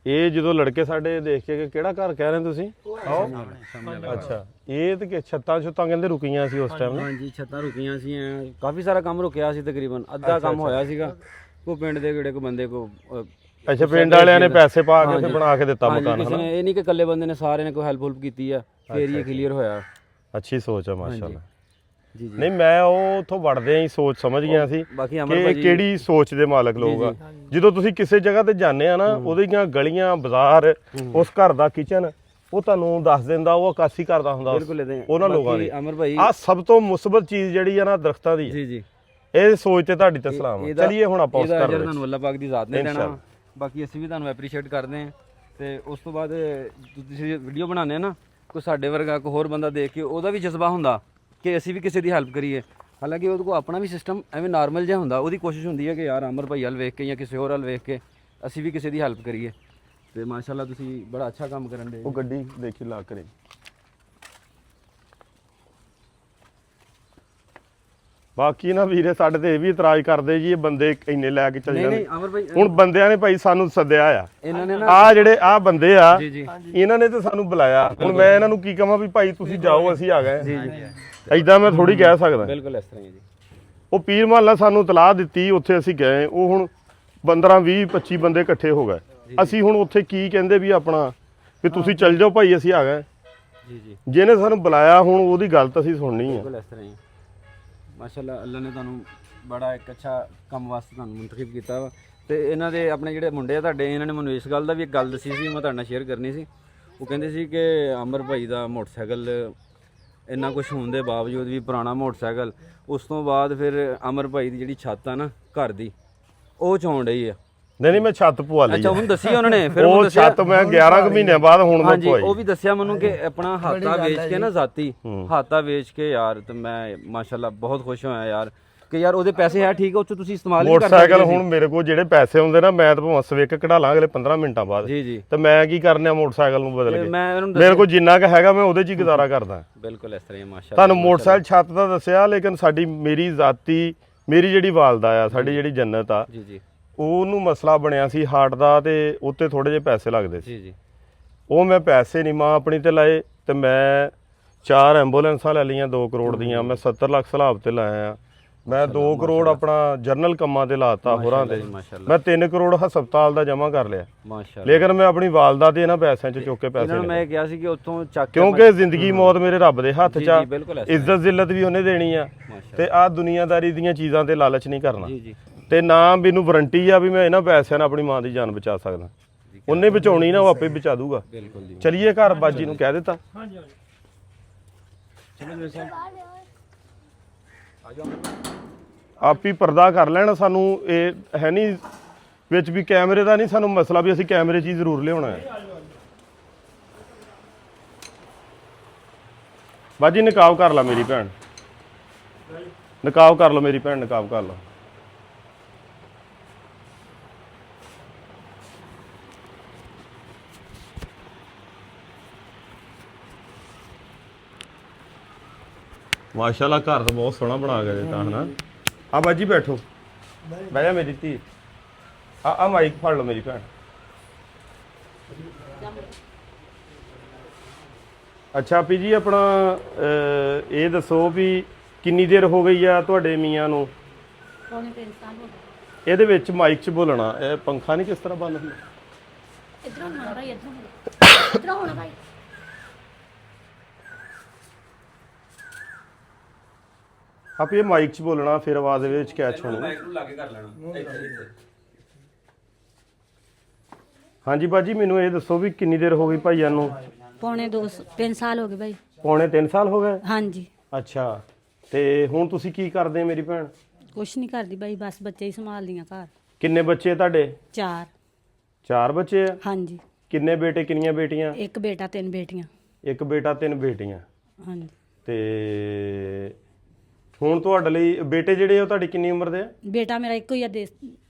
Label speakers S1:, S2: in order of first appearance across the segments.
S1: ਇਹ ਜਦੋਂ ਲੜਕੇ ਸਾਡੇ ਦੇਖ ਕੇ ਕਿਹੜਾ ਘਰ ਕਹਿ ਰਹੇ ਤੁਸੀਂ? ਅੱਛਾ, ਇਹ ਤੇ ਛੱਤਾਂ ਕਹਿੰਦੇ ਰੁਕੀਆਂ ਸੀ ਉਸ ਟਾਈਮ?
S2: ਹਾਂਜੀ, ਛੱਤਾਂ ਰੁਕੀਆਂ ਸੀ, ਕਾਫੀ ਸਾਰਾ ਕੰਮ ਰੁਕਿਆ ਸੀ, ਤਕਰੀਬਨ ਅੱਧਾ ਕੰਮ ਹੋਇਆ ਸੀਗਾ। ਕੋ ਪਿੰਡ ਦੇ ਕਿਹੜੇ ਕੋ ਬੰਦੇ ਕੋ
S1: ਅੱਛਾ, ਪਿੰਡ ਵਾਲਿਆਂ ਨੇ ਪੈਸੇ ਪਾ ਕੇ ਫਿਰ ਬਣਾ ਕੇ ਦਿੱਤਾ ਮਕਾਨ?
S2: ਕਿਸੇ ਨੇ, ਇਹ ਨਹੀਂ ਕਿ ਇਕੱਲੇ ਬੰਦੇ ਨੇ, ਸਾਰਿਆਂ ਨੇ ਕੋਈ ਹੈਲਪ ਕੀਤੀ ਆ, ਫਿਰ ਇਹ ਕਲੀਅਰ ਹੋਇਆ।
S1: ਅੱਛੀ ਸੋਚ ਆ ਮਾਸ਼ਾਅੱਲਾ।
S2: ਜੀ ਜੀ।
S1: ਨਹੀਂ, ਮੈਂ ਉਹ ਉੱਥੋਂ ਵੜਦੇ ਹੀ ਸੋਚ ਸਮਝ ਗਿਆ ਸੀ ਕਿ ਕਿਹੜੀ ਸੋਚ ਦੇ ਮਾਲਕ ਲੋਕ ਆ। ਜਦੋਂ ਤੁਸੀਂ ਕਿਸੇ ਜਗ੍ਹਾ ਤੇ ਜਾਂਦੇ ਆ ਨਾ, ਉਹਦੀਆਂ ਗਲੀਆਂ, ਬਾਜ਼ਾਰ, ਉਸ ਘਰ ਦਾ ਕਿਚਨ, ਉਹ ਤੁਹਾਨੂੰ ਦੱਸ ਦਿੰਦਾ ਉਹ ਅਕਾਸੀ ਕਰਦਾ ਹੁੰਦਾ ਉਹਨਾਂ ਲੋਕਾਂ ਦੀ।
S2: ਅਮਰ ਭਾਈ,
S1: ਆ ਸਭ ਤੋਂ ਮੁਸਬਤ ਚੀਜ਼ ਜਿਹੜੀ ਆ ਨਾ ਦਰਖਤਾਂ ਦੀ।
S2: ਜੀ ਜੀ।
S1: ਇਹ ਸੋਚ ਤੇ ਤੁਹਾਡੀ ਤੇ ਸਲਾਮ। ਚਲਿਏ ਹੁਣ ਆਪਾਂ ਉਸ ਘਰ ਵਿੱਚ
S2: ਤੁਹਾਨੂੰ ਅੱਲਾਹ ਪਾਕ ਦੀ ਜ਼ਾਤ ਨੇ ਦੇਣਾ। ਬਾਕੀ ਅਸੀਂ ਵੀ ਤੁਹਾਨੂੰ ਐਪਰੀਸ਼ੀਏਟ ਕਰਦੇ ਹਾਂ। ਤੇ ਉਸ ਤੋਂ ਬਾਅਦ ਤੁਸੀਂ ਵੀਡੀਓ ਬਣਾਉਂਦੇ ਆ ਨਾ, ਕੋਈ ਸਾਡੇ ਵਰਗਾ ਕੋਈ ਹੋਰ ਬੰਦਾ ਦੇਖ ਕੇ ਉਹਦਾ ਵੀ ਜਜ਼ਬਾ ਹੁੰਦਾ ਕਿ ਅਸੀਂ ਵੀ ਕਿਸੇ ਦੀ ਹੈਲਪ ਕਰੀਏ। ਹਾਲਾਂਕਿ ਉਹਦੇ ਕੋਲ ਆਪਣਾ ਵੀ ਸਿਸਟਮ ਐਵੇਂ ਨਾਰਮਲ ਜਿਹਾ ਹੁੰਦਾ, ਉਹਦੀ ਕੋਸ਼ਿਸ਼ ਹੁੰਦੀ ਹੈ ਕਿ ਯਾਰ ਅਮਰ ਭਾਈ ਵੱਲ ਵੇਖ ਕੇ ਜਾਂ ਕਿਸੇ ਹੋਰ ਵੱਲ ਵੇਖ ਕੇ ਅਸੀਂ ਵੀ ਕਿਸੇ ਦੀ ਹੈਲਪ ਕਰੀਏ। ਤੇ ਮਾਸ਼ਾਅੱਲਾ ਤੁਸੀਂ ਬੜਾ ਅੱਛਾ ਕੰਮ ਕਰਨ ਦੇ।
S1: ਉਹ ਗੱਡੀ ਦੇਖੀ ਲਾ ਕਰੇ। ਬਾਕੀ ਨਾ ਵੀਰੇ ਸਾਡੇ ਤੇ ਇਹ ਵੀ ਇਤਰਾਜ਼ ਕਰਦੇ ਜੀ, ਇਹ ਬੰਦੇ ਇੰਨੇ ਲੈ ਕੇ ਚੱਲ ਜਾਂਦੇ।
S2: ਅਮਰ ਭਾਈ,
S1: ਹੁਣ ਬੰਦਿਆਂ ਨੇ ਭਾਈ ਸਾਨੂੰ ਸੱਦਿਆ ਆ,
S2: ਇਹਨਾਂ ਨੇ ਨਾ
S1: ਆ ਜਿਹੜੇ ਆ ਬੰਦੇ ਆ, ਇਹਨਾਂ ਨੇ ਤੇ ਸਾਨੂੰ ਬੁਲਾਇਆ। ਹੁਣ ਮੈਂ ਇਹਨਾਂ ਨੂੰ ਕੀ ਕਹਾਂ ਵੀ ਭਾਈ ਤੁਸੀਂ ਜਾਓ, ਅਸੀਂ ਆ ਗਏ। ਏਦਾਂ ਮੈਂ ਥੋੜੀ ਕਹਿ ਸਕਦਾ।
S2: ਬਿਲਕੁਲ ਇਸ ਤਰ੍ਹਾਂ ਹੀ ਜੀ।
S1: ਉਹ ਪੀਰ ਮਹੱਲਾ ਸਾਨੂੰ ਤਲਾਹ ਦਿੱਤੀ, ਉੱਥੇ ਅਸੀਂ ਗਏ। ਉਹ ਹੁਣ 15 20 25 ਬੰਦੇ ਇਕੱਠੇ ਹੋ ਗਏ। ਅਸੀਂ ਹੁਣ ਉੱਥੇ ਕੀ ਕਹਿੰਦੇ ਵੀ ਆਪਣਾ ਵੀ ਤੁਸੀਂ ਚੱਲ ਜਾਓ ਭਾਈ, ਅਸੀਂ ਆ ਗਏ।
S2: ਜੀ ਜੀ।
S1: ਜਿਹਨੇ ਸਾਨੂੰ ਬੁਲਾਇਆ ਹੁਣ ਉਹਦੀ ਗੱਲ ਤਾਂ ਅਸੀਂ ਸੁਣਨੀ ਆ।
S2: ਬਿਲਕੁਲ ਇਸ ਤਰ੍ਹਾਂ ਹੀ। ਮਾਸ਼ਾਅੱਲਾ, ਅੱਲਾ ਨੇ ਤੁਹਾਨੂੰ ਬੜਾ ਇੱਕ ਅੱਛਾ ਕੰਮ ਵਾਸਤੇ ਤੁਹਾਨੂੰ ਮੁੰਤਖਬ ਕੀਤਾ ਵਾ। ਤੇ ਇਹਨਾਂ ਦੇ ਆਪਣੇ ਜਿਹੜੇ ਮੁੰਡੇ ਆ ਤੁਹਾਡੇ, ਇਹਨਾਂ ਨੇ ਮੈਨੂੰ ਇਸ ਗੱਲ ਦਾ ਵੀ ਇੱਕ ਗੱਲ ਦੱਸੀ ਸੀ, ਮੈਂ ਤੁਹਾਡੇ ਨਾਲ ਸ਼ੇਅਰ ਕਰਨੀ ਸੀ। ਉਹ ਕਹਿੰਦੇ ਸੀ ਕਿ ਅਮਰ ਭਾਈ ਦਾ ਮੋਟਰਸਾਈਕਲ ਇੰਨਾ ਕੁਛ ਹੋਣ ਦੇ ਬਾਵਜੂਦ ਵੀ, ਪੁਰਾਣਾ ਮੋਟਰਸਾਈਕਲ, ਉਸ ਤੋਂ ਬਾਅਦ ਫਿਰ ਅਮਰ ਭਾਈ ਦੀ ਜਿਹੜੀ ਛੱਤ ਆ ਨਾ ਘਰ ਦੀ, ਉਹ ਚੌਣ ਰਹੀ ਆ।
S1: ਨਹੀਂ ਮੈਂ ਛੱਤ ਪਵਾ ਲਈ।
S2: ਅੱਛਾ, ਹੁਣ ਦੱਸੀ ਉਹਨਾਂ ਨੇ ਫਿਰ
S1: ਉਹ ਛੱਤ ਮੈਂ 11 ਮਹੀਨਿਆਂ ਬਾਅਦ ਹੁਣ ਮੈਂ ਪਵਾਈ।
S2: ਉਹ ਵੀ ਦੱਸਿਆ ਮੈਨੂੰ ਕਿ ਆਪਣਾ ਹਾਤਾ ਵੇਚ ਕੇ ਨਾ, ਜ਼ਾਤੀ ਹਾਤਾ ਵੇਚ ਕੇ ਯਾਰ, ਤੇ ਮੈਂ ਮਾਸ਼ਾਅੱਲਾ ਬਹੁਤ ਖੁਸ਼ ਹੋਇਆ ਯਾਰ ਕਿ ਯਾਰ ਉਹਦੇ ਪੈਸੇ ਹੈ ਠੀਕ ਆ, ਉੱਥੇ ਤੁਸੀਂ ਇਸਤੇਮਾਲ ਨਹੀਂ ਕਰ ਸਕਦੇ।
S1: ਮੋਟਰਸਾਈਕਲ ਹੁਣ ਮੇਰੇ ਕੋਲ ਜਿਹੜੇ ਪੈਸੇ ਹੁੰਦੇ ਨਾ, ਮੈਂ ਤਾਂ ਭਾਵੇਂ ਸਵੇਕ ਕਢਾ ਲਾਂ ਅਗਲੇ 15 ਮਿੰਟਾਂ ਬਾਅਦ।
S2: ਜੀ ਜੀ।
S1: ਤੇ ਮੈਂ ਕੀ ਕਰਨਾ ਮੋਟਰਸਾਈਕਲ ਨੂੰ ਬਦਲ ਕੇ?
S2: ਮੈਂ
S1: ਮੇਰੇ ਕੋਲ ਜਿੰਨਾ ਕ ਹੈਗਾ ਮੈਂ ਉਹਦੇ 'ਚ ਹੀ ਗੁਜ਼ਾਰਾ ਕਰਦਾ।
S2: ਬਿਲਕੁਲ ਇਸ ਤਰ੍ਹਾਂ ਹੀ ਮਾਸ਼ਾਅੱਲਾ।
S1: ਤੁਹਾਨੂੰ ਮੋਟਰਸਾਈਕਲ ਛੱਤ ਦਾ ਦੱਸਿਆ, ਲੇਕਿਨ ਮੇਰੀ ਜ਼ਾਤੀ, ਮੇਰੀ ਜਿਹੜੀ ਵਾਲਦਾ ਆ, ਸਾਡੀ ਜਿਹੜੀ ਜੰਨਤ ਆ,
S2: ਜੀ ਜੀ,
S1: ਉਹਨੂੰ ਮਸਲਾ ਬਣਿਆ ਸੀ ਹਾਰਟ ਦਾ, ਤੇ ਉੱਤੇ ਥੋੜੇ ਜਿਹੇ ਪੈਸੇ ਲੱਗਦੇ ਸੀ।
S2: ਜੀ ਜੀ।
S1: ਉਹ ਮੈਂ ਪੈਸੇ ਨਹੀਂ ਮਾਂ ਆਪਣੀ ਤੇ ਲਾਏ, ਤੇ ਮੈਂ 4 ਐਂਬੂਲੈਂਸਾਂ ਲੈ ਲਈਆਂ 2 ਕਰੋੜ ਦੀਆਂ। ਮੈਂ 70 ਲੱਖ ਸਲਾਬ ਤੇ ਲਾਇਆ ਆ। ਮੈਂ 2 ਕਰੋੜ ਆਪਣਾ ਜਰਨਲ ਕੰਮਾਂ ਤੇ ਲਾਤਾ ਹੋਰਾਂ ਤੇ। ਮੈਂ 3 ਕਰੋੜ ਹਸਪਤਾਲ ਦਾ ਜਮ੍ਹਾਂ ਕਰ ਲਿਆ
S2: ਮਾਸ਼ਾਅੱਲਾ।
S1: ਲੇਕਿਨ ਮੈਂ ਆਪਣੀ ਵਾਲਦਾ ਤੇ ਇਹਨਾਂ ਪੈਸਿਆਂ 'ਚ ਚੁੱਕ ਕੇ ਪੈਸੇ
S2: ਇਹਨਾਂ ਨੂੰ ਮੈਂ ਕਿਹਾ ਸੀ ਕਿ ਉੱਥੋਂ ਚੱਕ,
S1: ਕਿਉਂਕਿ ਜ਼ਿੰਦਗੀ ਮੌਤ ਮੇਰੇ ਰੱਬ ਦੇ ਹੱਥ 'ਚ ਆ। ਇੱਜ਼ਤ ਜ਼ਿੱਲਤ ਵੀ ਉਹਨੇ ਦੇਣੀ ਆ, ਤੇ ਆਹ ਦੁਨੀਆਦਾਰੀ ਦੀਆਂ ਚੀਜ਼ਾਂ ਤੇ ਲਾਲਚ ਨਹੀਂ ਕਰਨਾ।
S2: ਜੀ ਜੀ।
S1: ਤੇ ਨਾ ਮੈਨੂੰ ਵਾਰੰਟੀ ਆ ਵੀ ਮੈਂ ਇਹਨਾਂ ਪੈਸਿਆਂ ਨਾਲ ਆਪਣੀ ਮਾਂ ਦੀ ਜਾਨ ਬਚਾ ਸਕਦਾ। ਉਹਨੇ ਬਚਾਉਣੀ ਨਾ, ਉਹ ਆਪੇ ਬਚਾ ਦੂਗਾ।
S2: ਬਿਲਕੁਲ ਜੀ।
S1: ਚਲਿਏ ਘਰ, ਬਾਜੀ ਨੂੰ ਕਹਿ ਦਿੱਤਾ। ਆਪ ਹੀ ਪਰਦਾ ਕਰ ਲੈਣ। ਸਾਨੂੰ ਇਹ ਹੈ ਨਹੀਂ ਵਿੱਚ ਵੀ ਕੈਮਰੇ ਦਾ ਨਹੀਂ ਸਾਨੂੰ ਮਸਲਾ, ਵੀ ਅਸੀਂ ਕੈਮਰੇ 'ਚ ਹੀ ਜ਼ਰੂਰ ਲਿਆਉਣਾ ਹੈ। ਬਾਜੀ ਨਕਾਬ ਕਰ ਲਾ ਮੇਰੀ ਭੈਣ, ਨਕਾਬ ਕਰ ਲਓ ਮੇਰੀ ਭੈਣ, ਨਕਾਬ ਕਰ ਲਓ। ਮਾਸ਼ਾਅੱਲਾ ਘਰ ਤਾਂ ਬਹੁਤ ਸੋਹਣਾ ਬਣਾ ਕੇ ਦਿੱਤਾ ਹਨਾ। ਆ ਬਾਜੀ ਬੈਠੋ, ਬਹਿ ਜਾ ਮੇਰੀ ਧੀ। ਆ ਮਾਈਕ ਫੜ ਲਓ ਮੇਰੀ ਭੈਣ। ਅੱਛਾ ਪੀ ਜੀ, ਆਪਣਾ ਇਹ ਦੱਸੋ ਵੀ ਕਿੰਨੀ ਦੇਰ ਹੋ ਗਈ ਆ ਤੁਹਾਡੇ ਮੀਆਂ ਨੂੰ?
S3: ਪੌਣੇ 3 ਸਾਲ ਹੋ ਗਏ।
S1: ਇਹਦੇ ਵਿੱਚ ਮਾਈਕ 'ਚ ਬੋਲਣਾ। ਇਹ ਪੰਖਾ ਨਹੀਂ ਕਿਸ ਤਰ੍ਹਾਂ ਬੰਦ ਹੁੰਦਾ?
S3: ਇਧਰੋਂ ਹੋਣਾ ਭਾਈ, ਇਧਰੋਂ ਹੋਣਾ ਭਾਈ।
S1: ਆਪ ਇਹ ਮਾਈਕ 'ਚ ਬੋਲਣਾ, ਫਿਰ ਆਵਾਜ਼ ਦੇ ਵਿੱਚ ਕੈਚ ਹੋਣੀ।
S2: ਮਾਈਕ ਨੂੰ ਲਾ ਕੇ ਕਰ ਲੈਣਾ।
S1: ਹਾਂਜੀ ਬਾਜੀ, ਮੈਨੂੰ ਇਹ ਦੱਸੋ ਵੀ ਕਿੰਨੀ ਦੇਰ ਹੋ ਗਈ ਭਾਈਆਂ ਨੂੰ?
S3: ਪੌਣੇ 3 ਸਾਲ ਹੋ ਗਏ ਭਾਈ।
S1: ਪੌਣੇ 3 ਸਾਲ ਹੋ ਗਏ?
S3: ਹਾਂਜੀ।
S1: ਅੱਛਾ, ਤੇ ਹੁਣ ਤੁਸੀਂ ਕੀ ਕਰਦੇ ਮੇਰੀ ਭੈਣ?
S3: ਕੁਛ ਨਹੀਂ ਕਰਦੀ ਭਾਈ, ਬਸ ਬੱਚੇ ਹੀ ਸੰਭਾਲਦੀਆਂ ਘਰ।
S1: ਕਿੰਨੇ ਬੱਚੇ ਤੁਹਾਡੇ?
S3: 4।
S1: 4 ਬੱਚੇ ਆ?
S3: ਹਾਂਜੀ।
S1: ਕਿੰਨੇ ਬੇਟੇ ਕਿੰਨੀਆਂ ਬੇਟੀਆਂ?
S3: 1 ਬੇਟਾ 3 ਬੇਟੀਆਂ।
S1: 1 ਬੇਟਾ 3 ਬੇਟੀਆਂ।
S3: ਹਾਂਜੀ।
S1: ਤੇ ਹੁਣ ਤੁਹਾਡੇ ਲਈ ਬੇਟੇ ਜਿਹੜੇ ਉਹ ਤੁਹਾਡੀ ਕਿੰਨੀ ਉਮਰ ਦੇ ਆ?
S3: ਬੇਟਾ ਮੇਰਾ ਇੱਕੋ ਹੀ ਆ,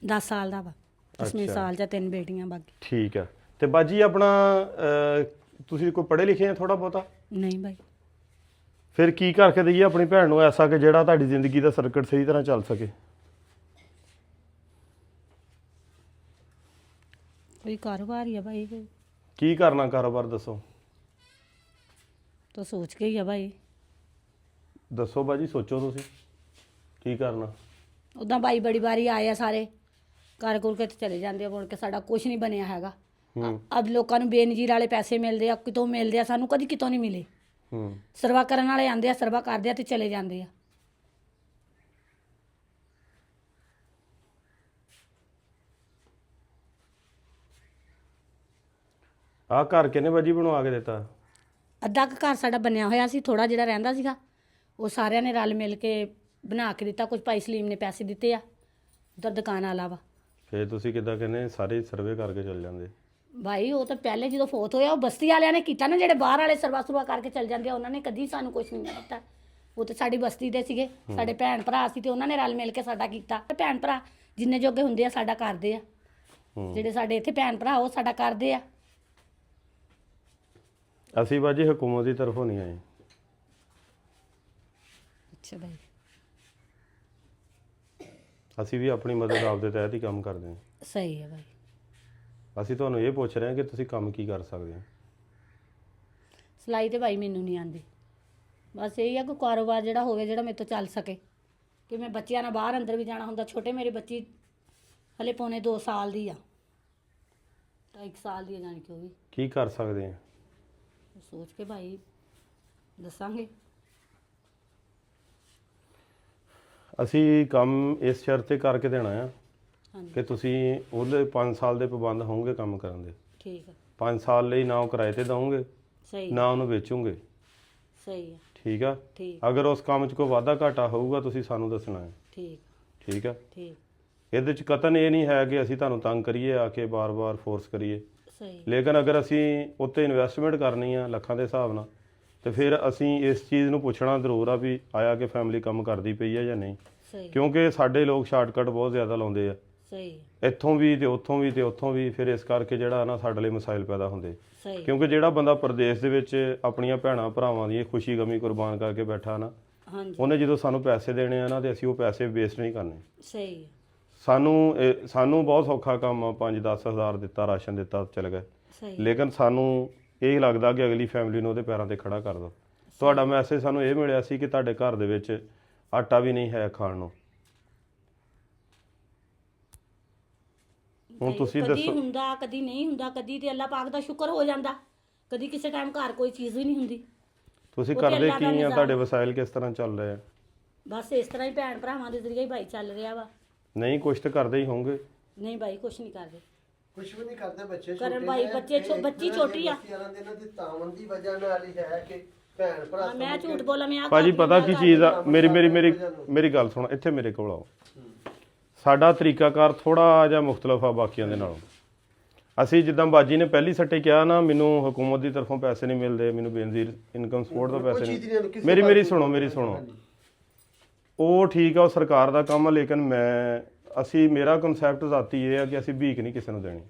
S3: 10 ਸਾਲ ਦਾ ਵਾ। 10ਵੇਂ ਸਾਲ ਜਾਂ 3 ਬੇਟੀਆਂ ਬਾਕੀ।
S1: ਠੀਕ ਆ। ਤੇ ਬਾਜੀ ਆਪਣਾ ਤੁਸੀਂ ਕੋਈ ਪੜ੍ਹੇ ਲਿਖੇ ਆ ਥੋੜਾ ਬਹੁਤਾ?
S3: ਨਹੀਂ ਭਾਈ।
S1: ਫਿਰ ਕੀ ਕਰਕੇ ਦਈਏ ਆਪਣੀ ਭੈਣ ਨੂੰ ਐਸਾ ਕਿ ਜਿਹੜਾ ਤੁਹਾਡੀ ਜ਼ਿੰਦਗੀ ਦਾ ਸਰਕਟ ਸਹੀ ਤਰ੍ਹਾਂ ਚੱਲ ਸਕੇ?
S3: ਕੋਈ ਕਾਰੋਬਾਰ ਹੀ ਆ ਭਾਈ, ਕੋਈ
S1: ਕੀ ਕਰਨਾ ਕਾਰੋਬਾਰ ਦੱਸੋ?
S3: ਤਾਂ ਸੋਚ ਕੇ ਹੀ ਆ ਭਾਈ।
S1: ਦੱਸੋ ਬਾਜੀ, ਸੋਚੋ ਤੁਸੀਂ ਕੀ ਕਰਨਾ।
S3: ਉਦਾਂ ਭਾਈ ਬੜੀ ਵਾਰੀ ਆਏ ਆ ਸਾਰੇ ਕਰ ਕੁਰ ਕੇ ਤੇ ਚਲੇ ਜਾਂਦੇ ਆ, ਮੁੜ ਕੇ ਸਾਡਾ ਕੁਝ ਨਹੀਂ ਬਣਿਆ ਹੈਗਾ। ਅਬ ਲੋਕਾਂ ਨੂੰ ਬੇਨਜ਼ੀਰ ਵਾਲੇ ਪੈਸੇ ਮਿਲਦੇ ਆ, ਕਿਤੋਂ ਮਿਲਦੇ ਆ, ਸਾਨੂੰ ਕਦੀ ਕਿਤੋਂ ਨਹੀਂ ਮਿਲੇ। ਸਰਵਾ ਕਰਨ ਵਾਲੇ ਆਂਦੇ ਆ, ਸਰਵਾ ਕਰਦੇ ਆ ਤੇ ਚਲੇ ਜਾਂਦੇ ਆ।
S1: ਆਹ ਘਰ ਕਿਹਨੇ ਬਾਜੀ ਬਣਵਾ ਕੇ ਦਿੱਤਾ?
S3: ਅੱਧਾ ਕੁ ਘਰ ਸਾਡਾ ਬਣਿਆ ਹੋਇਆ ਸੀ, ਥੋੜਾ ਜਿਹੜਾ ਰਹਿੰਦਾ ਸੀਗਾ ਉਹ ਸਾਰਿਆਂ ਨੇ ਰਲ ਮਿਲ ਕੇ ਬਣਾ ਕੇ ਦਿੱਤਾ। ਕੁਝ ਭਾਈ ਸਲੀਮ ਨੇ ਪੈਸੇ ਦਿੱਤੇ ਆ, ਉਧਰ ਦੁਕਾਨ ਵਾਲਾ ਵਾ।
S1: ਫੇਰ ਤੁਸੀਂ ਕਿੱਦਾਂ ਕਹਿੰਦੇ ਸਾਰੇ ਸਰਵੇ ਕਰਕੇ ਚੱਲ ਜਾਂਦੇ?
S3: ਭਾਈ ਉਹ ਤਾਂ ਪਹਿਲੇ ਜਦੋਂ ਫੋਤ ਹੋਇਆ ਉਹ ਬਸਤੀ ਵਾਲਿਆਂ ਨੇ ਕੀਤਾ ਨਾ, ਜਿਹੜੇ ਬਾਹਰ ਵਾਲੇ ਸਰਵਾ ਸੁਰਵਾ ਕਰਕੇ ਚੱਲ ਜਾਂਦੇ ਆ, ਉਹਨਾਂ ਨੇ ਕਦੀ ਸਾਨੂੰ ਕੁਝ ਨਹੀਂ ਦਿੱਤਾ। ਉਹ ਤੇ ਸਾਡੀ ਬਸਤੀ ਦੇ ਸੀਗੇ, ਸਾਡੇ ਭੈਣ ਭਰਾ ਸੀ ਤੇ ਉਹਨਾਂ ਨੇ ਰਲ ਮਿਲ ਕੇ ਸਾਡਾ ਕੀਤਾ। ਭੈਣ ਭਰਾ ਜਿੰਨੇ ਜੋਗੇ ਹੁੰਦੇ ਆ ਸਾਡਾ ਕਰਦੇ ਆ, ਜਿਹੜੇ ਸਾਡੇ ਇੱਥੇ ਭੈਣ ਭਰਾ ਉਹ ਸਾਡਾ ਕਰਦੇ ਆ।
S1: ਅਸੀਂ ਬਾਜੀ ਹਕੂਮਤ ਦੀ ਤਰਫੋਂ ਨਹੀਂ ਆਏ।
S3: ਅੱਛਾ ਭਾਈ,
S1: ਅਸੀਂ ਵੀ ਆਪਣੀ ਮਦਦ ਆਪਦੇ ਤਹਿਤ ਹੀ ਕੰਮ ਕਰਦੇ ਹਾਂ।
S3: ਸਹੀ ਹੈ ਭਾਈ।
S1: ਅਸੀਂ ਤੁਹਾਨੂੰ ਇਹ ਪੁੱਛ ਰਹੇ ਹਾਂ ਕਿ ਤੁਸੀਂ ਕੰਮ ਕੀ ਕਰ ਸਕਦੇ ਹੋ।
S3: ਸਿਲਾਈ ਤੇ ਭਾਈ ਮੈਨੂੰ ਨਹੀਂ ਆਉਂਦੀ, ਬਸ ਇਹ ਆ ਕੋਈ ਕਾਰੋਬਾਰ ਜਿਹੜਾ ਹੋਵੇ ਜਿਹੜਾ ਮੇਰੇ ਤੋਂ ਚੱਲ ਸਕੇ, ਕਿ ਮੈਂ ਬੱਚਿਆਂ ਨਾਲ ਬਾਹਰ ਅੰਦਰ ਵੀ ਜਾਣਾ ਹੁੰਦਾ। ਛੋਟੇ ਮੇਰੀ ਬੱਚੀ ਹਲੇ ਪੌਣੇ 2 ਸਾਲ ਦੀ ਆ, 1 ਸਾਲ ਦੀ ਆ ਜਾਣੀ ਕਿ ਉਹ ਵੀ।
S1: ਕੀ ਕਰ ਸਕਦੇ ਹਾਂ?
S3: ਸੋਚ ਕੇ ਭਾਈ ਦੱਸਾਂਗੇ।
S1: ਅਸੀਂ ਕੰਮ ਇਸ ਸ਼ਰਤ ਤੇ ਕਰਕੇ ਦੇਣਾ ਆ
S3: ਹਾਂਜੀ
S1: ਕਿ ਤੁਸੀਂ ਉਹਦੇ 5 ਸਾਲ ਦੇ ਪਾਬੰਦ ਹੋਵੋਗੇ ਕੰਮ ਕਰਨ ਦੇ।
S3: ਠੀਕ ਹੈ,
S1: 5 ਸਾਲ ਲਈ ਨਾ ਉਹ ਕਿਰਾਏ ਤੇ ਦਵੋਗੇ,
S3: ਸਹੀ
S1: ਨਾ ਉਹਨੂੰ ਵੇਚੋਗੇ।
S3: ਸਹੀ ਹੈ,
S1: ਠੀਕ ਆ?
S3: ਠੀਕ
S1: ਅਗਰ ਉਸ ਕੰਮ 'ਚ ਕੋਈ ਵਾਧਾ ਘਾਟਾ ਹੋਊਗਾ ਤੁਸੀਂ ਸਾਨੂੰ ਦੱਸਣਾ ਹੈ।
S3: ਠੀਕ
S1: ਠੀਕ ਆ?
S3: ਠੀਕ
S1: ਇਹਦੇ 'ਚ ਕਤਨ ਇਹ ਨਹੀਂ ਹੈ ਕਿ ਅਸੀਂ ਤੁਹਾਨੂੰ ਤੰਗ ਕਰੀਏ ਆ ਕੇ ਬਾਰ-ਬਾਰ ਫੋਰਸ ਕਰੀਏ।
S3: ਸਹੀ
S1: ਲੇਕਿਨ ਅਗਰ ਅਸੀਂ ਉੱਤੇ ਇਨਵੈਸਟਮੈਂਟ ਕਰਨੀ ਆ ਲੱਖਾਂ ਦੇ ਹਿਸਾਬ ਨਾਲ, ਤੇ ਫਿਰ ਅਸੀਂ ਇਸ ਚੀਜ਼ ਨੂੰ ਪੁੱਛਣਾ ਜ਼ਰੂਰ ਆ ਵੀ ਆਇਆ ਕਿ ਫੈਮਿਲੀ ਕੰਮ ਕਰਦੀ ਪਈ ਆ ਜਾਂ ਨਹੀਂ।
S3: ਸਹੀ
S1: ਕਿਉਂਕਿ ਸਾਡੇ ਲੋਕ ਸ਼ਾਰਟਕਟ ਬਹੁਤ ਜ਼ਿਆਦਾ ਲਾਉਂਦੇ ਆ,
S3: ਸਹੀ
S1: ਇੱਥੋਂ ਵੀ ਤੇ ਉੱਥੋਂ ਵੀ ਤੇ ਉੱਥੋਂ ਵੀ। ਫਿਰ ਇਸ ਕਰਕੇ ਜਿਹੜਾ ਨਾ ਸਾਡੇ ਲਈ ਮਸਾਇਲ ਪੈਦਾ ਹੁੰਦੇ।
S3: ਸਹੀ
S1: ਕਿਉਂਕਿ ਜਿਹੜਾ ਬੰਦਾ ਪ੍ਰਦੇਸ਼ ਦੇ ਵਿੱਚ ਆਪਣੀਆਂ ਭੈਣਾਂ ਭਰਾਵਾਂ ਦੀ ਖੁਸ਼ੀ ਗਮੀ ਕੁਰਬਾਨ ਕਰਕੇ ਬੈਠਾ ਨਾ,
S3: ਹਾਂਜੀ
S1: ਉਹਨੇ ਜਦੋਂ ਸਾਨੂੰ ਪੈਸੇ ਦੇਣੇ ਆ ਨਾ ਤੇ ਅਸੀਂ ਉਹ ਪੈਸੇ ਵੇਸਟ ਨਹੀਂ ਕਰਨੇ।
S3: ਸਹੀ
S1: ਸਾਨੂੰ ਬਹੁਤ ਸੌਖਾ ਕੰਮ ਆ, 5-10 ਹਜ਼ਾਰ ਦਿੱਤਾ, ਰਾਸ਼ਨ ਦਿੱਤਾ, ਚਲ ਗਏ।
S3: ਸਹੀ
S1: ਲੇਕਿਨ ਸਾਨੂੰ ਇਹ ਲੱਗਦਾ ਕਿ ਅਗਲੀ ਫੈਮਿਲੀ ਨੂੰ ਉਹਦੇ ਪੈਰਾਂ ਤੇ ਖੜਾ ਕਰ ਦੋ। ਤੁਹਾਡਾ ਮੈਸੇਜ ਸਾਨੂੰ ਇਹ ਮਿਲਿਆ ਸੀ ਕਿ ਤੁਹਾਡੇ ਘਰ ਦੇ ਵਿੱਚ ਆਟਾ ਵੀ ਨਹੀਂ ਹੈ ਖਾਣ ਨੂੰ। ਹੁਣ ਤੁਸੀਂ
S3: ਕਦੀ
S1: ਦੱਸੋ।
S3: ਹੁੰਦਾ ਕਦੀ ਨਹੀਂ ਹੁੰਦਾ, ਕਦੀ ਤੇ ਅੱਲਾਹ ਪਾਕ ਦਾ ਸ਼ੁਕਰ ਹੋ ਜਾਂਦਾ, ਕਦੀ ਕਿਸੇ ਟਾਈਮ ਘਰ ਕੋਈ ਚੀਜ਼ ਵੀ ਨਹੀਂ ਹੁੰਦੀ।
S1: ਤੁਸੀਂ
S3: ਉਹ ਤੇ
S1: ਕਰਦੇ
S3: ਅੱਲਾ ਦਾ
S1: ਕੀ ਆ?
S3: ਨਿਜ਼ਾਮ।
S1: ਤੁਹਾਡੇ ਵਸਾਇਲ ਕਿਸ ਤਰ੍ਹਾਂ ਚੱਲ ਰਹੇ ਆ?
S3: ਬਸ ਇਸ ਤਰ੍ਹਾਂ ਹੀ ਭੈਣ ਭਰਾਵਾਂ ਦੇ ਜ਼ਰੀਏ ਹੀ ਭਾਈ ਚੱਲ ਰਿਹਾ ਵਾ।
S1: ਨਹੀਂ ਕੁਛ ਤਾਂ ਕਰਦੇ ਹੀ ਹੋਵੋਗੇ।
S3: ਨਹੀਂ ਭਾਈ ਕੁਛ ਨਹੀਂ ਕਰਦੇ,
S4: ਕੁਛ ਵੀ ਨਹੀਂ ਕਰਦੇ। ਬੱਚੇ
S3: ਕਰਨ ਭਾਈ, ਬੱਚੇ ਬੱਚੀ ਛੋਟੀ ਆ।
S4: ਇਹਨਾਂ ਦੀ ਤਾਵਨ ਦੀ ਵਜ੍ਹਾ ਨਾਲ ਹੀ ਹੈ ਕਿ ਭੈਣ ਭਰਾ
S3: ਹਾਂ, ਮੈਂ ਝੂਠ ਬੋਲਾਂ, ਮੈਂ ਆ
S1: ਭਾਜੀ ਪਤਾ ਕੀ ਚੀਜ਼ ਆ, ਮੇਰੀ ਗੱਲ ਸੁਣੋ, ਇੱਥੇ ਮੇਰੇ ਕੋਲ ਆਓ। ਸਾਡਾ ਤਰੀਕਾਕਾਰ ਥੋੜਾ ਜਿਹਾ ਮੁਖਤਲਫ ਆ ਬਾਕੀਆਂ ਦੇ ਨਾਲੋਂ। ਅਸੀਂ ਜਿੱਦਾਂ ਬਾਜੀ ਨੇ ਪਹਿਲੀ ਸੱਟੇ ਕਿਹਾ ਨਾ, ਮੈਨੂੰ ਹਕੂਮਤ ਦੀ ਤਰਫੋਂ ਪੈਸੇ ਨਹੀਂ ਮਿਲਦੇ, ਮੈਨੂੰ ਬੇਨਜ਼ੀਰ ਇਨਕਮ ਸਪੋਰਟ ਦਾ ਪੈਸੇ ਨਹੀਂ। ਮੇਰੀ ਸੁਣੋ। ਉਹ ਠੀਕ ਆ, ਉਹ ਸਰਕਾਰ ਦਾ ਕੰਮ ਆ, ਲੇਕਿਨ ਮੇਰਾ ਕਨਸੈਪਟ ਜ਼ਾਤੀ ਇਹ ਆ ਕਿ ਅਸੀਂ ਭੀਖ ਨਹੀਂ ਕਿਸੇ ਨੂੰ ਦੇਣੀ।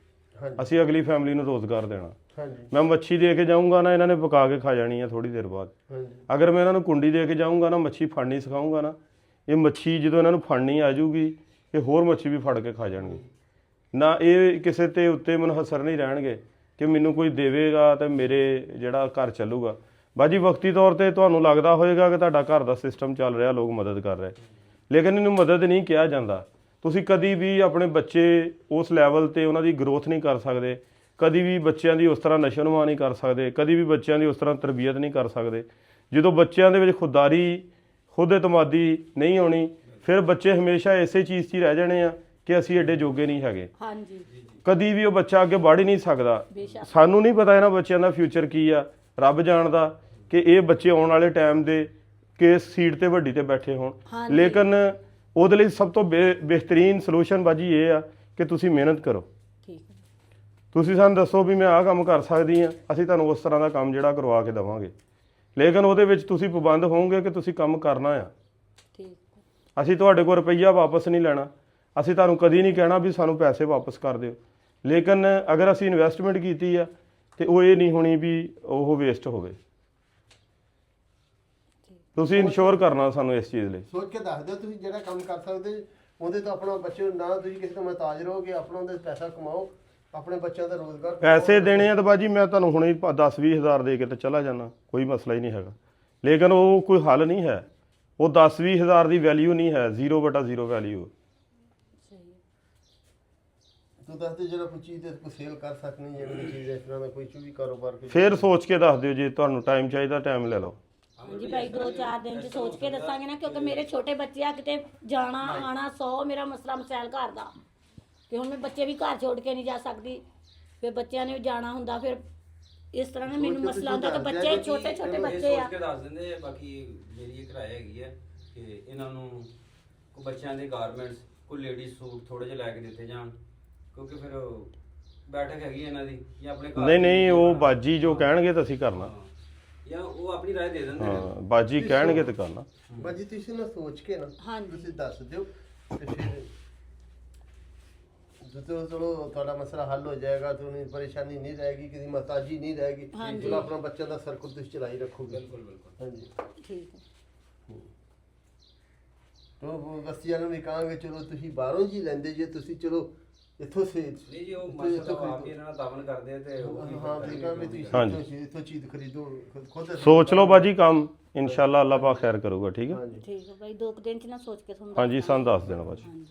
S1: ਅਸੀਂ ਅਗਲੀ ਫੈਮਿਲੀ ਨੂੰ ਰੋਜ਼ਗਾਰ ਦੇਣਾ। ਮੈਂ ਮੱਛੀ ਦੇ ਕੇ ਜਾਊਂਗਾ ਨਾ, ਇਹਨਾਂ ਨੇ ਪਕਾ ਕੇ ਖਾ ਜਾਣੀ ਆ ਥੋੜੀ ਦੇਰ ਬਾਅਦ। ਅਗਰ ਮੈਂ ਇਹਨਾਂ ਨੂੰ ਕੁੰਡੀ ਦੇ ਕੇ ਜਾਊਂਗਾ ਨਾ, ਮੱਛੀ ਫੜਨੀ ਸਿਖਾਊਂਗਾ ਨਾ, ਇਹ ਮੱਛੀ ਜਦੋਂ ਇਹਨਾਂ ਨੂੰ ਫੜਨੀ ਆ ਜਾਊਗੀ, ਇਹ ਹੋਰ ਮੱਛੀ ਵੀ ਫੜ ਕੇ ਖਾ ਜਾਣਗੇ। ਨਾ ਇਹ ਕਿਸੇ ਤੇ ਉੱਤੇ ਮੁਨਹਸਰ ਨਹੀਂ ਰਹਿਣਗੇ ਕਿ ਮੈਨੂੰ ਕੋਈ ਦੇਵੇਗਾ ਤੇ ਮੇਰੇ ਜਿਹੜਾ ਘਰ ਚੱਲੂਗਾ। ਬਾਜੀ ਵਕਤੀ ਤੌਰ ਤੇ ਤੁਹਾਨੂੰ ਲੱਗਦਾ ਹੋਏਗਾ ਕਿ ਤੁਹਾਡਾ ਘਰ ਦਾ ਸਿਸਟਮ ਚੱਲ ਰਿਹਾ, ਲੋਕ ਮਦਦ ਕਰ ਰਹੇ, ਲੇਕਿਨ ਇਹਨੂੰ ਮਦਦ ਨਹੀਂ ਕਿਹਾ ਜਾਂਦਾ। ਤੁਸੀਂ ਕਦੀ ਵੀ ਆਪਣੇ ਬੱਚੇ ਉਸ ਲੈਵਲ ਤੇ ਉਹਨਾਂ ਦੀ ਗਰੋਥ ਨਹੀਂ ਕਰ ਸਕਦੇ, ਕਦੀ ਵੀ ਬੱਚਿਆਂ ਦੀ ਉਸ ਤਰ੍ਹਾਂ ਨਸ਼ੋਨੁਮਾ ਨਹੀਂ ਕਰ ਸਕਦੇ, ਕਦੀ ਵੀ ਬੱਚਿਆਂ ਦੀ ਉਸ ਤਰ੍ਹਾਂ ਤਰਬੀਅਤ ਨਹੀਂ ਕਰ ਸਕਦੇ। ਜਦੋਂ ਬੱਚਿਆਂ ਦੇ ਵਿੱਚ ਖੁਦਦਾਰੀ, ਖੁਦ ਇਤਮਾਦੀ ਨਹੀਂ ਆਉਣੀ, ਫਿਰ ਬੱਚੇ ਹਮੇਸ਼ਾ ਇਸੇ ਚੀਜ਼ 'ਚ ਹੀ ਰਹਿ ਜਾਣੇ ਆ ਕਿ ਅਸੀਂ ਐਡੇ ਜੋਗੇ ਨਹੀਂ ਹੈਗੇ।
S3: ਹਾਂਜੀ,
S1: ਕਦੀ ਵੀ ਉਹ ਬੱਚਾ ਅੱਗੇ ਵੜ ਹੀ ਨਹੀਂ ਸਕਦਾ। ਸਾਨੂੰ ਨਹੀਂ ਪਤਾ ਇਹਨਾਂ ਬੱਚਿਆਂ ਦਾ ਫਿਊਚਰ ਕੀ ਆ, ਰੱਬ ਜਾਣਦਾ ਕਿ ਇਹ ਬੱਚੇ ਆਉਣ ਵਾਲੇ ਟਾਈਮ ਦੇ ਕਿਸ ਸੀਟ ਤੇ ਵੱਡੀ ਤੇ ਬੈਠੇ ਹੋਣ। ਲੇਕਿਨ ਉਹਦੇ ਲਈ ਸਭ ਤੋਂ ਬਿਹਤਰੀਨ ਸੋਲੂਸ਼ਨ ਬਾਜੀ ਇਹ ਆ ਕਿ ਤੁਸੀਂ ਮਿਹਨਤ ਕਰੋ। ਤੁਸੀਂ ਸਾਨੂੰ ਦੱਸੋ ਵੀ ਮੈਂ ਆਹ ਕੰਮ ਕਰ ਸਕਦੀ ਹਾਂ, ਅਸੀਂ ਤੁਹਾਨੂੰ ਉਸ ਤਰ੍ਹਾਂ ਦਾ ਕੰਮ ਜਿਹੜਾ ਕਰਵਾ ਕੇ ਦੇਵਾਂਗੇ। ਲੇਕਿਨ ਉਹਦੇ ਵਿੱਚ ਤੁਸੀਂ ਪਾਬੰਦ ਹੋਵੋਗੇ ਕਿ ਤੁਸੀਂ ਕੰਮ ਕਰਨਾ ਆ। ਅਸੀਂ ਤੁਹਾਡੇ ਕੋਲ ਰੁਪਈਆ ਵਾਪਸ ਨਹੀਂ ਲੈਣਾ, ਅਸੀਂ ਤੁਹਾਨੂੰ ਕਦੀ ਨਹੀਂ ਕਹਿਣਾ ਵੀ ਸਾਨੂੰ ਪੈਸੇ ਵਾਪਸ ਕਰ ਦਿਓ। ਲੇਕਿਨ ਅਗਰ ਅਸੀਂ ਇਨਵੈਸਟਮੈਂਟ ਕੀਤੀ ਆ ਤੇ ਉਹ ਇਹ ਨਹੀਂ ਹੋਣੀ ਵੀ ਉਹ ਵੇਸਟ ਹੋਵੇ। ਤੁਸੀਂ ਇਨਸ਼ੋਰ ਕਰਨਾ ਸਾਨੂੰ ਇਸ ਚੀਜ਼ ਲਈ।
S4: ਸੋਚ ਕੇ ਦੱਸ ਦਿਓ ਤੁਸੀਂ ਜਿਹੜਾ ਕੰਮ ਕਰ ਸਕਦੇ ਉਹਦੇ ਤੋਂ ਆਪਣਾ ਬੱਚੇ ਨਾ ਤੁਸੀਂ ਕਿਸੇ ਤੋਂ ਮਹਤਾਜ ਰਹੋਗੇ, ਆਪਣਾ ਉਹਦੇ ਪੈਸਾ ਕਮਾਓ ਆਪਣੇ ਬੱਚਿਆਂ ਦਾ ਰੋਜ਼ਗਾਰ
S1: ਪੈਸੇ ਦੇਣੇ ਆ ਤਾਂ ਬਾਜੀ ਮੈਂ ਤੁਹਾਨੂੰ ਹੁਣੇ 10-20 ਹਜ਼ਾਰ ਦੇ ਕੇ ਤੇ ਚਲਾ ਜਾਣਾ, ਕੋਈ ਮਸਲਾ ਹੀ ਨਹੀਂ ਹੈਗਾ, ਲੇਕਿਨ ਉਹ ਕੋਈ ਹੱਲ ਨਹੀਂ ਹੈ। ਉਹ 10-20 ਹਜ਼ਾਰ ਦੀ ਵੈਲਿਊ ਨਹੀਂ ਹੈ, 0/0 ਵੈਲਿਊ।
S4: ਤੂੰ ਦੱਸਦੇ ਜਿਹੜਾ ਕੋਈ ਚੀਜ਼ ਤੇ ਕੋਈ ਸੇਲ ਕਰ ਸਕਣੀ ਜਿਹੜੀ ਚੀਜ਼ ਇਸ ਤਰ੍ਹਾਂ ਦਾ ਕੋਈ ਵੀ ਕਾਰੋਬਾਰ
S1: ਫੇਰ ਸੋਚ ਕੇ ਦੱਸ ਦਿਓ, ਜੇ ਤੁਹਾਨੂੰ ਟਾਈਮ ਚਾਹੀਦਾ ਟਾਈਮ ਲੈ ਲਓ।
S3: ਹਾਂਜੀ ਭਾਈ 2-4 ਦਿਨ ਚ ਸੋਚ ਕੇ ਦੱਸਾਂਗੇ ਨਾ, ਕਿਉਂਕਿ ਮੇਰੇ ਛੋਟੇ ਬੱਚੇ ਆ, ਕਿਤੇ ਜਾਣਾ ਆਣਾ 100 ਮੇਰਾ ਮਸਲਾ ਮਸੈਲ ਘਰ ਦਾ, ਤੇ ਹੁਣ ਮੈਂ ਬੱਚੇ ਵੀ ਘਰ ਛੋੜ ਕੇ ਨਹੀਂ ਜਾ ਸਕਦੀ, ਫਿਰ ਬੱਚਿਆਂ ਨੇ ਵੀ ਜਾਣਾ ਹੁੰਦਾ, ਫਿਰ ਇਸ ਤਰ੍ਹਾਂ ਨਾ ਮੈਨੂੰ ਮਸਲਾ ਹੁੰਦਾ ਕਿ ਬੱਚੇ ਛੋਟੇ ਛੋਟੇ ਬੱਚੇ ਆ।
S2: ਸੋਚ ਕੇ ਦੱਸ ਦਿੰਦੇ। ਬਾਕੀ ਮੇਰੀ ਇੱਕ ਰਾਏ ਹੈਗੀ ਹੈ ਕਿ ਇਹਨਾਂ ਨੂੰ ਕੋਈ ਬੱਚਿਆਂ ਦੇ ਗਾਰਮੈਂਟਸ, ਕੋਈ ਲੇਡੀਜ਼ ਸੂਟ ਥੋੜੇ ਜਿਹੇ ਲੈ ਕੇ ਦਿੱਤੇ ਜਾਣ, ਕਿਉਂਕਿ ਫਿਰ ਬੈਠਕ ਹੈਗੀ ਇਹਨਾਂ ਦੀ, ਜਾਂ ਆਪਣੇ ਘਰ
S1: ਨਹੀਂ ਉਹ ਬਾਜੀ ਜੋ ਕਹਿਣਗੇ ਤਾਂ ਅਸੀਂ ਕਰਨਾ,
S2: ਜਾਂ ਉਹ ਆਪਣੀ ਰਾਏ ਦੇ ਦਿੰਦੇ ਨੇ।
S1: ਹਾਂ ਬਾਜੀ ਕਹਿਣਗੇ ਤਾਂ ਕਰਨਾ।
S4: ਬਾਜੀ ਤੁਸੀਂ ਨਾ ਸੋਚ ਕੇ ਨਾ ਤੁਸੀਂ ਦੱਸ ਦਿਓ, ਤੇ ਫਿਰ ਜਦੋਂ ਚਲੋ ਤੁਹਾਡਾ ਮਸਲਾ ਹੱਲ ਹੋ ਜਾਏਗਾ, ਤੁਹਾਨੂੰ ਪਰੇਸ਼ਾਨੀ ਨਹੀਂ ਰਹੇਗੀ, ਕਿਸੇ ਮਹਤਾਜੀ ਨਹੀਂ ਰਹੇਗੀ, ਚਲੋ ਆਪਣਾ ਬੱਚਿਆਂ ਦਾ ਸਰਕਲ ਤੁਸੀਂ ਚਲਾਈ ਰੱਖੋਗੇ।
S2: ਬਿਲਕੁਲ ਬਿਲਕੁਲ
S4: ਹਾਂਜੀ
S3: ਠੀਕ ਹੈ।
S4: ਤੋਂ ਬਸਤੀਆਂ ਨੂੰ ਵੀ ਕਹਾਂਗੇ ਚਲੋ ਤੁਸੀਂ ਬਾਹਰੋਂ ਜੀ ਲੈਂਦੇ ਜੇ, ਤੁਸੀਂ ਚਲੋ ਇੱਥੋਂ ਸੇ
S2: ਨਹੀਂ ਜੀ, ਉਹ ਮਾਸ਼ਾਅੱਲਾ ਆਪ ਹੀ ਇਹਨਾਂ ਨਾਲ ਤਾਵਨ ਕਰਦੇ ਆ ਤੇ ਉਹ ਵੀ
S4: ਹਾਂ ਵੀ ਕਹਾਂਗੇ ਤੁਸੀਂ
S1: ਹਾਂਜੀ।
S4: ਇੱਥੋਂ ਚੀਜ਼ ਖਰੀਦੋ ਖੁਦ
S1: ਸੋਚ ਲਓ ਬਾਜੀ ਕੰਮ, ਇਨਸ਼ਾਅੱਲਾ ਅੱਲਾਹ ਪਾਕ ਖੈਰ ਕਰੂਗਾ। ਠੀਕ ਹੈ,
S4: ਹਾਂਜੀ
S3: ਠੀਕ ਹੈ ਭਾਈ, 2 ਦਿਨ ਚ ਨਾ ਸੋਚ ਕੇ ਤੁਹਾਨੂੰ
S1: ਹਾਂਜੀ ਸਾਨੂੰ ਦੱਸ ਦੇਣਾ ਬਾਜੀ।
S3: ਹਾਂਜੀ।